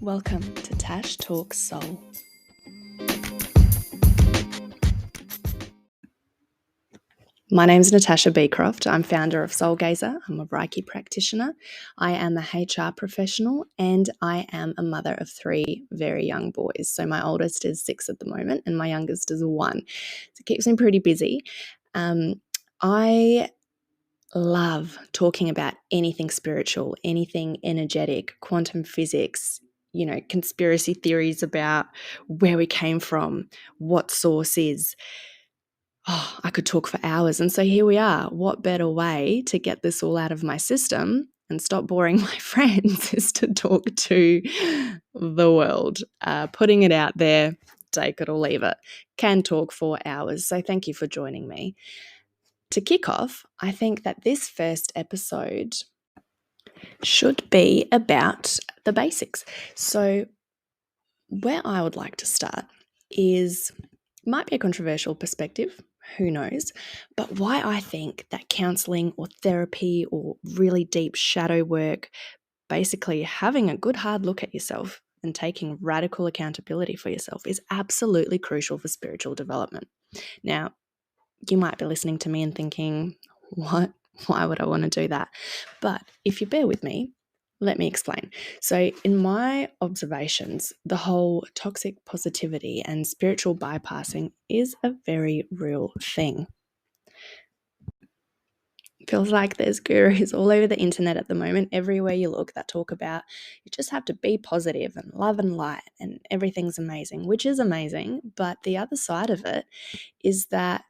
Welcome to Tash Talks Soul. My name is Natasha Beecroft. I'm founder of Soul Gazer. I'm a Reiki practitioner. I am a HR professional and I am a mother of 3 very young boys. So my oldest is 6 at the moment and my youngest is 1. So it keeps me pretty busy. I love talking about anything spiritual, anything energetic, quantum physics, conspiracy theories about where we came from, what source is. I could talk for hours. And so here we are. What better way to get this all out of my system and stop boring my friends is to talk to the world, putting it out there, take it or leave it. Can talk for hours. So thank you for joining me. To kick off, I think that this first episode should be about the basics. So where I would like to start might be a controversial perspective, who knows, but why I think that counselling or therapy or really deep shadow work, basically having a good hard look at yourself and taking radical accountability for yourself, is absolutely crucial for spiritual development. Now, you might be listening to me and thinking, what? Why would I want to do that? But if you bear with me, let me explain. So in my observations, the whole toxic positivity and spiritual bypassing is a very real thing. Feels like there's gurus all over the internet at the moment, everywhere you look, that talk about you just have to be positive and love and light and everything's amazing, which is amazing. But the other side of it is that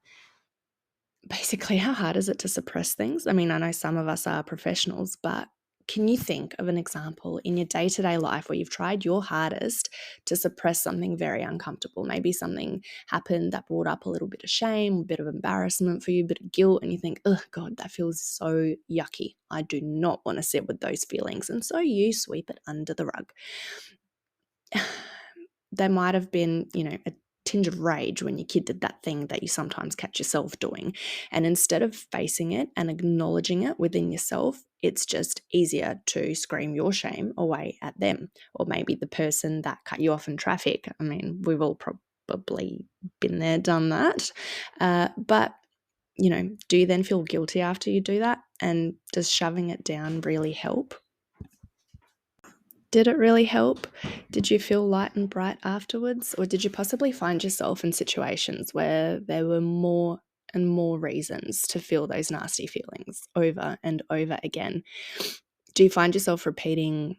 basically, how hard is it to suppress things? I mean, I know some of us are professionals, but can you think of an example in your day-to-day life where you've tried your hardest to suppress something very uncomfortable? Maybe something happened that brought up a little bit of shame, a bit of embarrassment for you, a bit of guilt, and you think, oh God, that feels so yucky. I do not want to sit with those feelings. And so you sweep it under the rug. There might have been, a tinge of rage when your kid did that thing that you sometimes catch yourself doing. And instead of facing it and acknowledging it within yourself, it's just easier to scream your shame away at them, or maybe the person that cut you off in traffic. I mean, we've all probably been there, done that. But do you then feel guilty after you do that? And does shoving it down really help? Did it really help? Did you feel light and bright afterwards? Or did you possibly find yourself in situations where there were more and more reasons to feel those nasty feelings over and over again? Do you find yourself repeating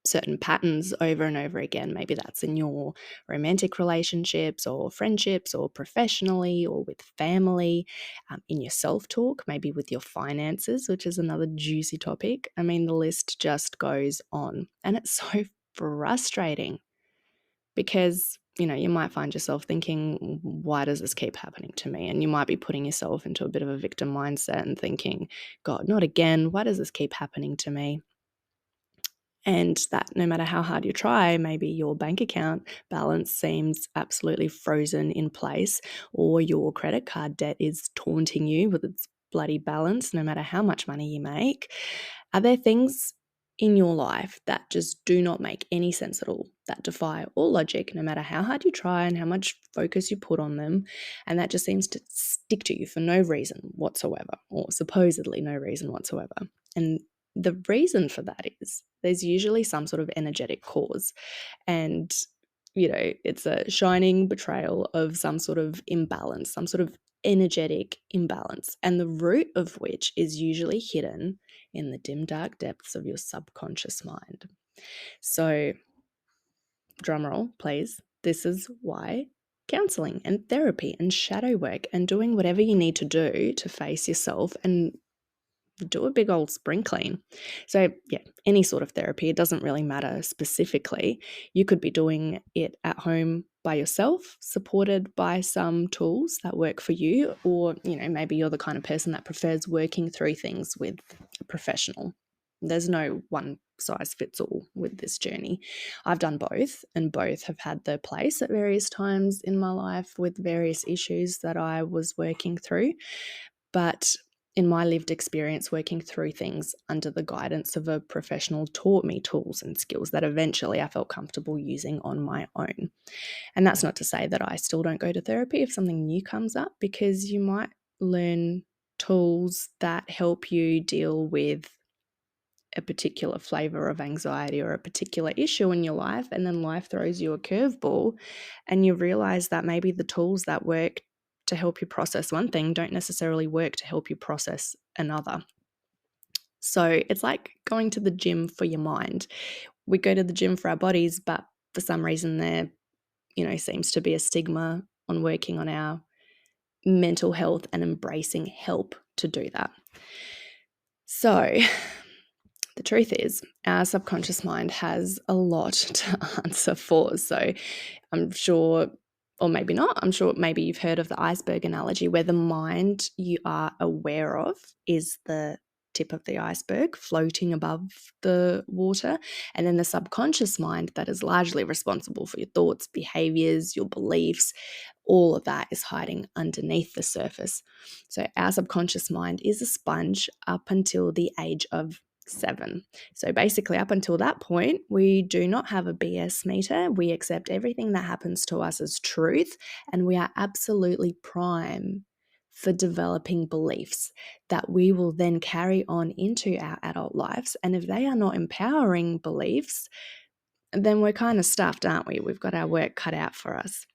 certain patterns over and over again? Maybe that's in your romantic relationships or friendships or professionally or with family, in your self-talk, maybe with your finances, which is another juicy topic. I mean, the list just goes on, and it's so frustrating because you might find yourself thinking, why does this keep happening to me? And you might be putting yourself into a bit of a victim mindset and thinking, God, not again. Why does this keep happening to me? And that no matter how hard you try, maybe your bank account balance seems absolutely frozen in place, or your credit card debt is taunting you with its bloody balance no matter how much money you make. Are there things in your life that just do not make any sense at all, that defy all logic, no matter how hard you try and how much focus you put on them, and that just seems to stick to you for no reason whatsoever, or supposedly no reason whatsoever? And the reason for that is there's usually some sort of energetic cause, and it's a shining betrayal of some sort of imbalance, some sort of energetic imbalance, and the root of which is usually hidden in the dim dark depths of your subconscious mind. So, drumroll please, this is why counseling and therapy and shadow work and doing whatever you need to do to face yourself and do a big old spring clean. So yeah, any sort of therapy, it doesn't really matter specifically. You could be doing it at home by yourself, supported by some tools that work for you, or maybe you're the kind of person that prefers working through things with a professional. There's no one size fits all with this journey. I've done both, and both have had their place at various times in my life with various issues that I was working through. But in my lived experience working through things under the guidance of a professional, taught me tools and skills that eventually I felt comfortable using on my own. And that's not to say that I still don't go to therapy if something new comes up, because you might learn tools that help you deal with a particular flavor of anxiety or a particular issue in your life, and then life throws you a curveball and you realize that maybe the tools that work to help you process one thing don't necessarily work to help you process another. So it's like going to the gym for your mind. We go to the gym for our bodies, but for some reason there, seems to be a stigma on working on our mental health and embracing help to do that. So the truth is, our subconscious mind has a lot to answer for. So I'm sure, or maybe not, I'm sure maybe you've heard of the iceberg analogy, where the mind you are aware of is the tip of the iceberg floating above the water. And then the subconscious mind, that is largely responsible for your thoughts, behaviors, your beliefs, all of that is hiding underneath the surface. So our subconscious mind is a sponge up until the age of 7. So basically, up until that point, we do not have a BS meter. We accept everything that happens to us as truth, and we are absolutely prime for developing beliefs that we will then carry on into our adult lives. And if they are not empowering beliefs, then we're kind of stuffed, aren't we? We've got our work cut out for us.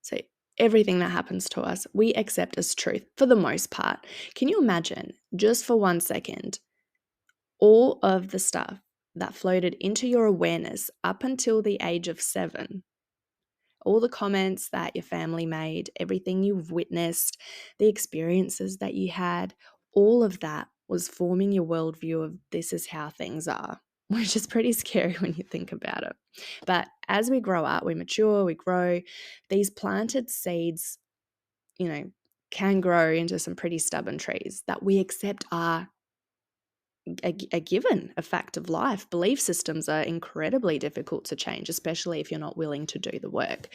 So everything that happens to us, we accept as truth for the most part. Can you imagine, just for 1 second, all of the stuff that floated into your awareness up until the age of 7, all the comments that your family made, everything you've witnessed, the experiences that you had, all of that was forming your worldview of this is how things are, which is pretty scary when you think about it. But as we grow up, we mature, we grow, these planted seeds, can grow into some pretty stubborn trees that we accept are a given, a fact of life. Belief systems are incredibly difficult to change, especially if you're not willing to do the work.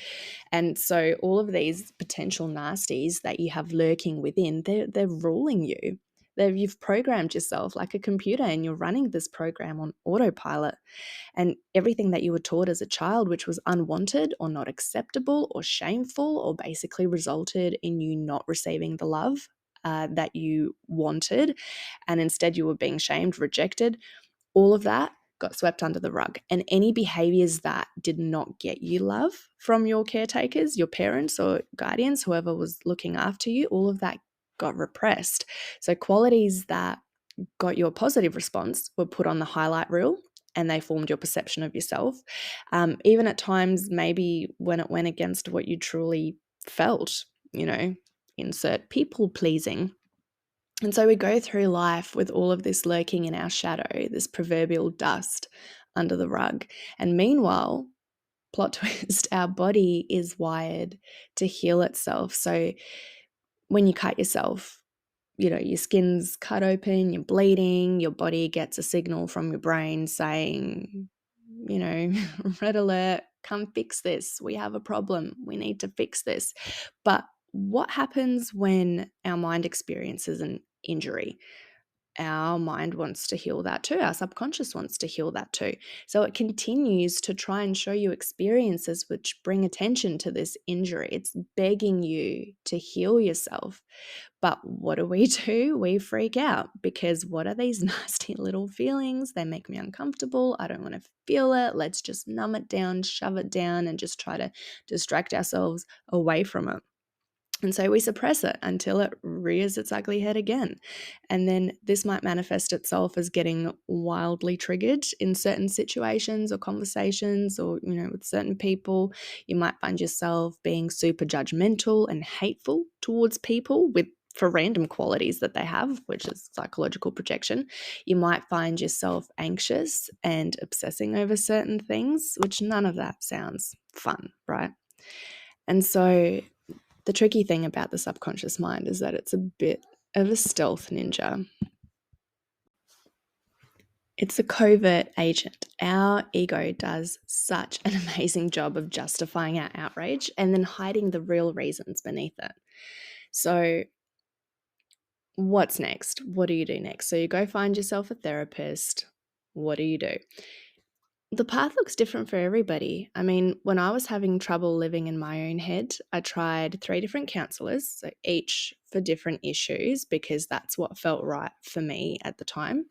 And so all of these potential nasties that you have lurking within, they're ruling you. You've programmed yourself like a computer, and you're running this program on autopilot. And everything that you were taught as a child, which was unwanted or not acceptable or shameful, or basically resulted in you not receiving the love that you wanted, and instead you were being shamed, rejected, all of that got swept under the rug. And any behaviors that did not get you love from your caretakers, your parents or guardians, whoever was looking after you, all of that got repressed. So qualities that got you a positive response were put on the highlight reel, and they formed your perception of yourself. Even at times, maybe when it went against what you truly felt, insert people pleasing. And so we go through life with all of this lurking in our shadow, this proverbial dust under the rug. And meanwhile, plot twist, our body is wired to heal itself. So when you cut yourself, your skin's cut open, you're bleeding, your body gets a signal from your brain saying, red alert, come fix this. We have a problem. We need to fix this. But what happens when our mind experiences an injury? Our mind wants to heal that too. Our subconscious wants to heal that too. So it continues to try and show you experiences which bring attention to this injury. It's begging you to heal yourself. But what do? We freak out, because what are these nasty little feelings? They make me uncomfortable. I don't want to feel it. Let's just numb it down, shove it down, and just try to distract ourselves away from it. And so we suppress it until it rears its ugly head again. And then this might manifest itself as getting wildly triggered in certain situations or conversations, or, with certain people. You might find yourself being super judgmental and hateful towards people for random qualities that they have, which is psychological projection. You might find yourself anxious and obsessing over certain things, which none of that sounds fun, right? And so the tricky thing about the subconscious mind is that it's a bit of a stealth ninja. It's a covert agent. Our ego does such an amazing job of justifying our outrage and then hiding the real reasons beneath it. So what's next? What do you do next? So you go find yourself a therapist. What do you do? The path looks different for everybody. I mean, when I was having trouble living in my own head, I tried 3 different counselors, so each for different issues because that's what felt right for me at the time.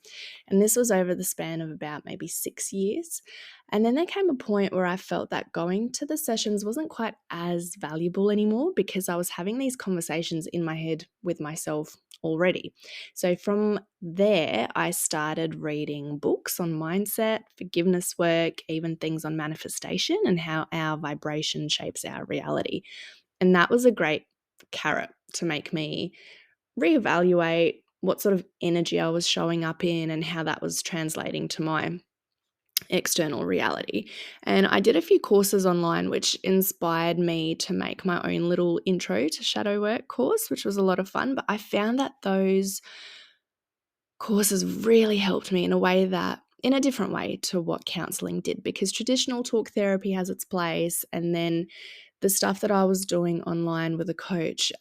And this was over the span of about maybe 6 years. And then there came a point where I felt that going to the sessions wasn't quite as valuable anymore because I was having these conversations in my head with myself already. So from there, I started reading books on mindset, forgiveness work, even things on manifestation and how our vibration shapes our reality. And that was a great carrot to make me reevaluate what sort of energy I was showing up in and how that was translating to my external reality. And I did a few courses online, which inspired me to make my own little intro to shadow work course, which was a lot of fun. But I found that those courses really helped me in a way that in a different way to what counseling did, because traditional talk therapy has its place, and then the stuff that I was doing online with a coach,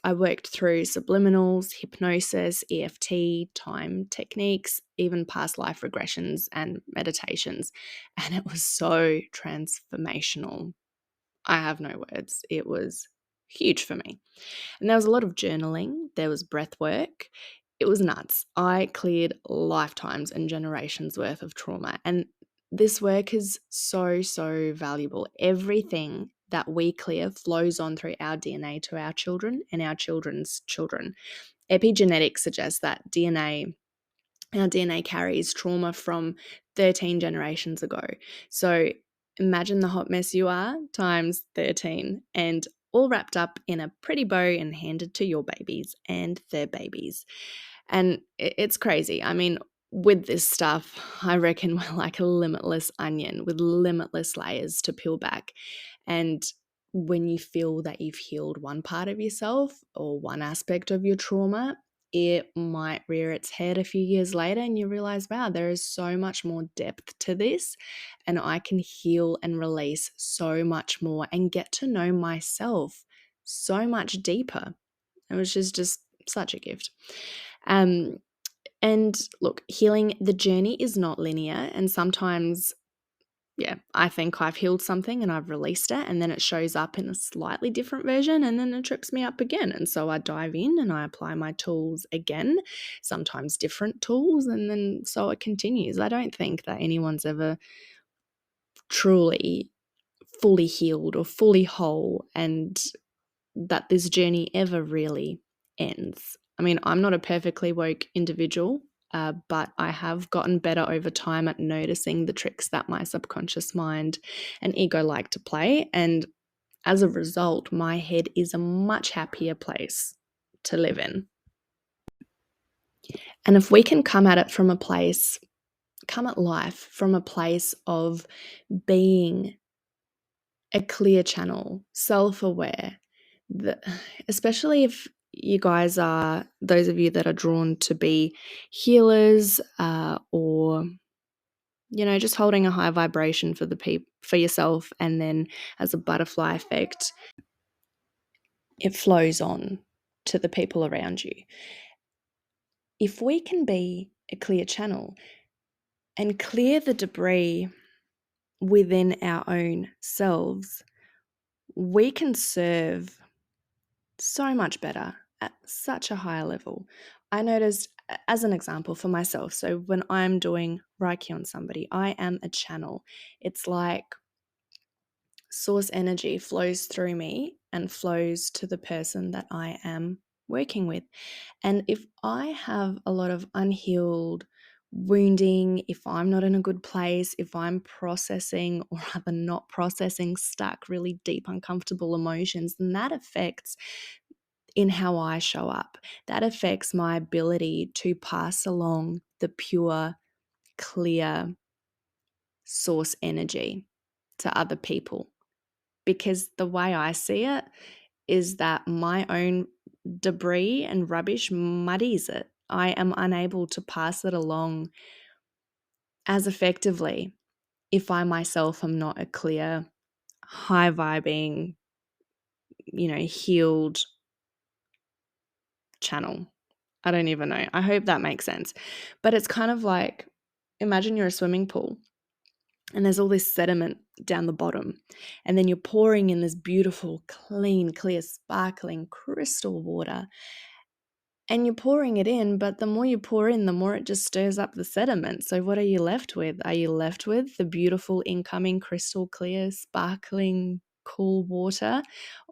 I worked through subliminals, hypnosis, EFT, time techniques, even past life regressions and meditations, and it was so transformational. I have no words. It was huge for me. And there was a lot of journaling, there was breath work. It was nuts. I cleared lifetimes and generations worth of trauma. And this work is so, so valuable. Everything that we clear flows on through our DNA to our children and our children's children. Epigenetics suggests that our DNA carries trauma from 13 generations ago. So imagine the hot mess you are times 13 and all wrapped up in a pretty bow and handed to your babies and their babies. And it's crazy. I mean, with this stuff, I reckon we're like a limitless onion with limitless layers to peel back. And when you feel that you've healed one part of yourself or one aspect of your trauma, it might rear its head a few years later and you realize, wow, there is so much more depth to this, and I can heal and release so much more and get to know myself so much deeper, which is just such a gift. Um, and look, healing, the journey is not linear, and sometimes I think I've healed something and I've released it, and then it shows up in a slightly different version, and then it trips me up again. And so I dive in and I apply my tools again, sometimes different tools, and then so it continues. I don't think that anyone's ever truly fully healed or fully whole, and that this journey ever really ends. I mean, I'm not a perfectly woke individual, but I have gotten better over time at noticing the tricks that my subconscious mind and ego like to play. And as a result, my head is a much happier place to live in. And if we can come at it from a place, come at life from a place of being a clear channel, self-aware, especially if you guys are those of you that are drawn to be healers, or just holding a high vibration for for yourself, and then as a butterfly effect, it flows on to the people around you. If we can be a clear channel and clear the debris within our own selves, we can serve so much better at such a higher level. I noticed, as an example for myself, so when I'm doing Reiki on somebody, I am a channel. It's like source energy flows through me and flows to the person that I am working with. And if I have a lot of unhealed wounding, if I'm not in a good place, if I'm processing or rather not processing stuck, really deep, uncomfortable emotions, then that affects in how I show up. That affects my ability to pass along the pure, clear source energy to other people. Because the way I see it is that my own debris and rubbish muddies it. I am unable to pass it along as effectively if I myself am not a clear, high vibing, healed channel. I don't even know. I hope that makes sense. But it's kind of like, imagine you're a swimming pool and there's all this sediment down the bottom, and then you're pouring in this beautiful, clean, clear, sparkling crystal water, and you're pouring it in, but the more you pour in, the more it just stirs up the sediment. So what are you left with? Are you left with the beautiful incoming crystal clear, sparkling, cool water?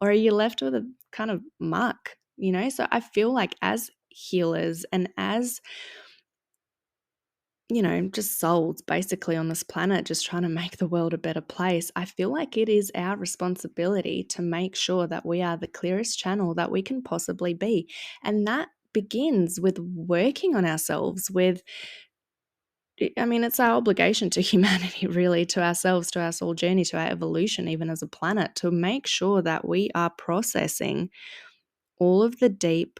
Or are you left with a kind of muck, you know? So I feel like as healers and as, you know, just souls basically on this planet, just trying to make the world a better place, I feel like it is our responsibility to make sure that we are the clearest channel that we can possibly be. And that begins with working on ourselves, with, I mean, it's our obligation to humanity, really, to ourselves, to our soul journey, to our evolution, even as a planet, to make sure that we are processing all of the deep,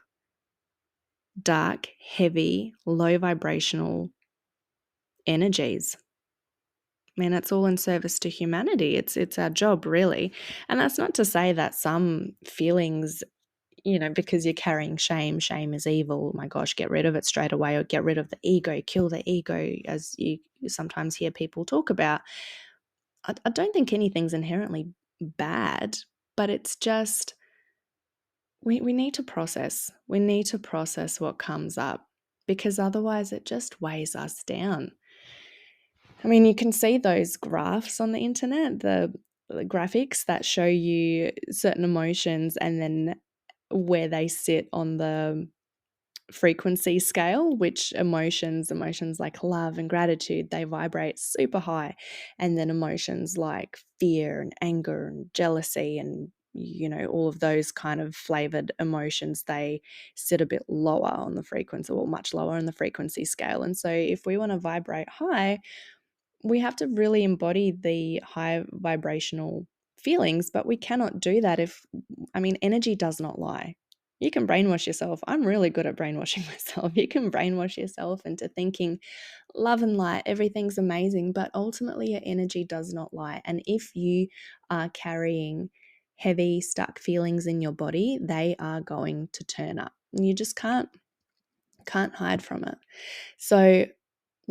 dark, heavy, low vibrational energies. I mean, it's all in service to humanity. It's our job, really. And that's not to say that some feelings, you know, because you're carrying shame is evil. Oh my gosh, get rid of it straight away, or get rid of the ego, kill the ego, as you sometimes hear people talk about. I don't think anything's inherently bad, but it's just we need to process. We need to process what comes up, because otherwise it just weighs us down. I mean, you can see those graphs on the internet, the graphics that show you certain emotions and then where they sit on the frequency scale, which emotions like love and gratitude, they vibrate super high. And then emotions like fear and anger and jealousy and, you know, all of those kind of flavored emotions, they sit a bit lower on the frequency, or much lower on the frequency scale. And so if we want to vibrate high, we have to really embody the high vibrational feelings, but we cannot do that if, I mean, energy does not lie. You can brainwash yourself. I'm really good at brainwashing myself. You can brainwash yourself into thinking love and light, everything's amazing, but ultimately your energy does not lie. And if you are carrying heavy, stuck feelings in your body, they are going to turn up. And you just can't hide from it. So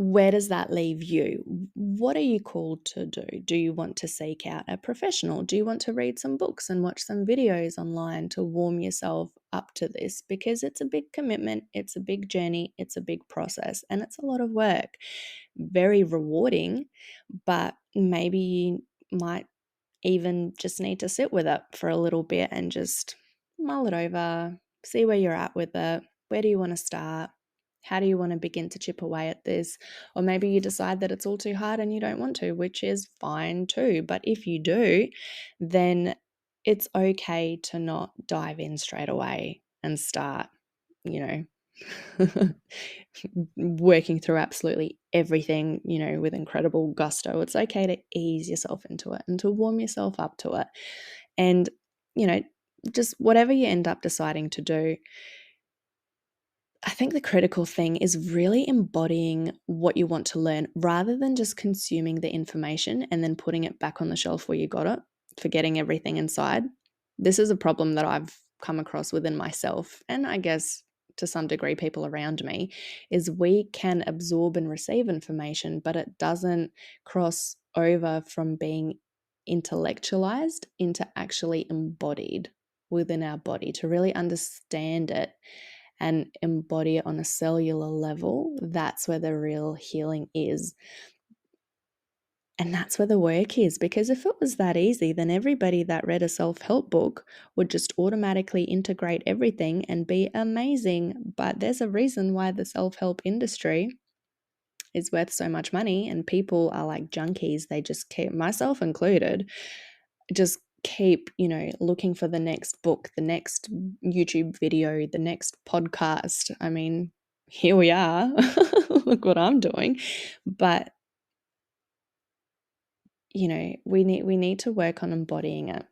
where does that leave you? What are you called to do? Do you want to seek out a professional? Do you want to read some books and watch some videos online to warm yourself up to this? Because it's a big commitment, it's a big journey, it's a big process, and it's a lot of work. Very rewarding, but maybe you might even just need to sit with it for a little bit and just mull it over, see where you're at with it. Where do you want to start? How do you want to begin to chip away at this? Or maybe you decide that it's all too hard and you don't want to, which is fine too. But if you do, then it's okay to not dive in straight away and start, you know, working through absolutely everything, you know, with incredible gusto. It's okay to ease yourself into it and to warm yourself up to it. And, you know, just whatever you end up deciding to do, I think the critical thing is really embodying what you want to learn rather than just consuming the information and then putting it back on the shelf where you got it, forgetting everything inside. This is a problem that I've come across within myself, and I guess to some degree people around me, is we can absorb and receive information, but it doesn't cross over from being intellectualized into actually embodied within our body, to really understand it and embody it on a cellular level. That's where the real healing is. And that's where the work is, because if it was that easy, then everybody that read a self-help book would just automatically integrate everything and be amazing. But there's a reason why the self-help industry is worth so much money, and people are like junkies. They just keep, myself included, just keep, you know, looking for the next book, the next YouTube video, the next podcast. I mean, here we are. Look what I'm doing. But, you know, we need to work on embodying it,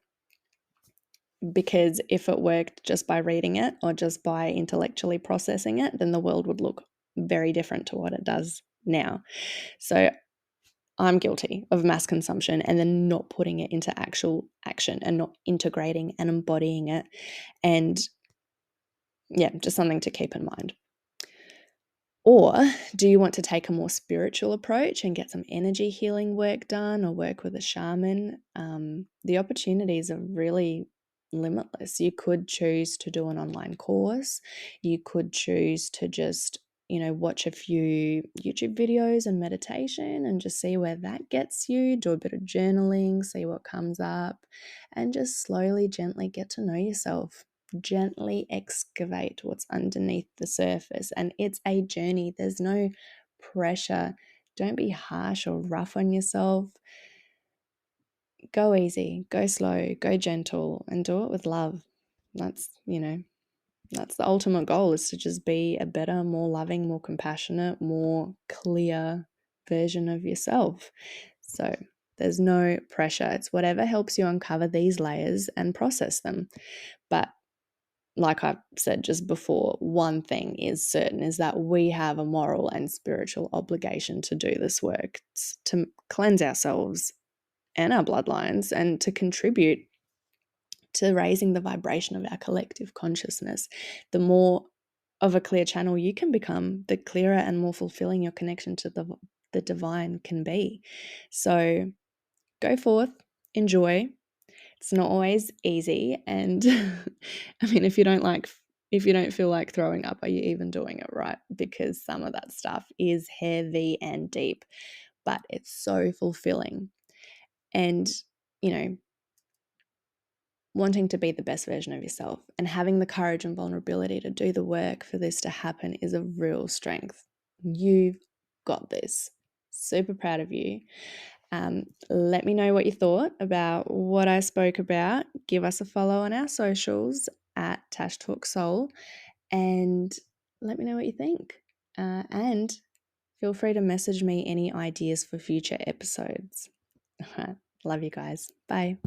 because if it worked just by reading it or just by intellectually processing it, then the world would look very different to what it does now. So I'm guilty of mass consumption and then not putting it into actual action and not integrating and embodying it. And yeah, just something to keep in mind. Or do you want to take a more spiritual approach and get some energy healing work done or work with a shaman? The opportunities are really limitless. You could choose to do an online course. You could choose to just, watch a few YouTube videos and meditation and just see where that gets you. Do a bit of journaling, see what comes up, and just slowly, gently get to know yourself. Gently excavate what's underneath the surface. And it's a journey. There's no pressure. Don't be harsh or rough on yourself. Go easy, go slow, go gentle, and do it with love. That's, that's the ultimate goal, is to just be a better, more loving, more compassionate, more clear version of yourself. So there's no pressure. It's whatever helps you uncover these layers and process them. But like I said just before, one thing is certain, is that we have a moral and spiritual obligation to do this work, to cleanse ourselves and our bloodlines, and to contribute to raising the vibration of our collective consciousness. The more of a clear channel you can become, the clearer and more fulfilling your connection to the divine can be. So go forth, enjoy. It's not always easy, and I mean, if you don't feel like throwing up, are you even doing it right? Because some of that stuff is heavy and deep, but it's so fulfilling. And, you know, wanting to be the best version of yourself and having the courage and vulnerability to do the work for this to happen is a real strength. You've got this. Super proud of you. Let me know what you thought about what I spoke about. Give us a follow on our socials at Tash Talk Soul, and let me know what you think. And feel free to message me any ideas for future episodes. Love you guys. Bye.